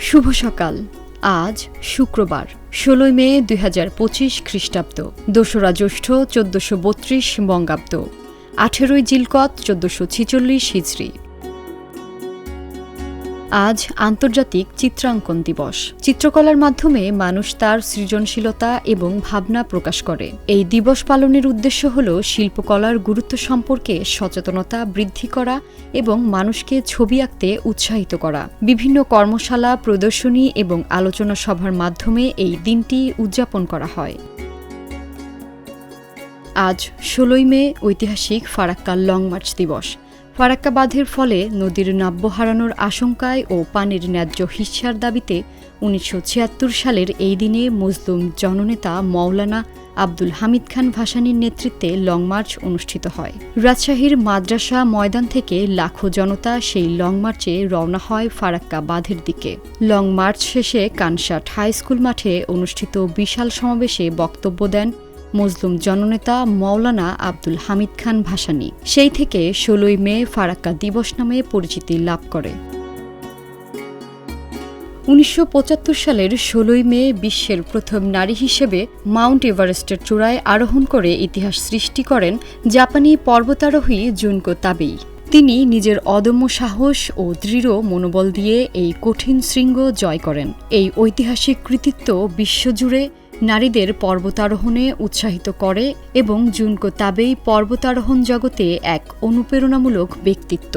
শুভ সকাল। আজ শুক্রবার ১৬ মে ২০২৫ খ্রিস্টাব্দ, ২রা জ্যৈষ্ঠ ১৪৩২ বঙ্গাব্দ, ১৮ই জিলকত ১৪৪৬ হিজরি। আজ আন্তর্জাতিক চিত্রাঙ্কন দিবস। চিত্রকলার মাধ্যমে মানুষ তার সৃজনশীলতা এবং ভাবনা প্রকাশ করে। এই দিবস পালনের উদ্দেশ্য হল শিল্পকলার গুরুত্ব সম্পর্কে সচেতনতা বৃদ্ধি করা এবং মানুষকে ছবি আঁকতে উৎসাহিত করা। বিভিন্ন কর্মশালা, প্রদর্শনী এবং আলোচনা সভার মাধ্যমে এই দিনটি উদযাপন করা হয়। আজ ১৬ মে ঐতিহাসিক ফারাক্কা লং মার্চ দিবস। ফারাক্কা বাঁধের ফলে নদীর নাব্য হারানোর আশঙ্কায় ও পানির ন্যায্য হিস্যার দাবিতে ১৯৭৬ সালের এই দিনে মজলুম জননেতা মওলানা আব্দুল হামিদ খান ভাসানীর নেতৃত্বে লং মার্চ অনুষ্ঠিত হয়। রাজশাহীর মাদ্রাসা ময়দান থেকে লাখো জনতা সেই লং মার্চে রওনা হয় ফারাক্কা বাঁধের দিকে। লং মার্চ শেষে কানসাট হাই স্কুল মাঠে অনুষ্ঠিত বিশাল সমাবেশে বক্তব্য দেন মজলুম জননেতা মওলানা আব্দুল হামিদ খান ভাসানী। সেই থেকে ১৬ মে ফারাক্কা দিবস নামে পরিচিতি লাভ করে। ১৯৭৫ সালের ১৬ মে বিশ্বের প্রথম নারী হিসেবে মাউন্ট এভারেস্টের চূড়ায় আরোহণ করে ইতিহাস সৃষ্টি করেন জাপানি পর্বতারোহী জুনকো তাবেই। তিনি নিজের অদম্য সাহস ও দৃঢ় মনোবল দিয়ে এই কঠিন শৃঙ্গ জয় করেন। এই ঐতিহাসিক কৃতিত্ব বিশ্বজুড়ে নারীদের পর্বতারোহণে উৎসাহিত করে এবং জুনকো তাবেই পর্বতারোহণ জগতে এক অনুপ্রেরণামূলক ব্যক্তিত্ব।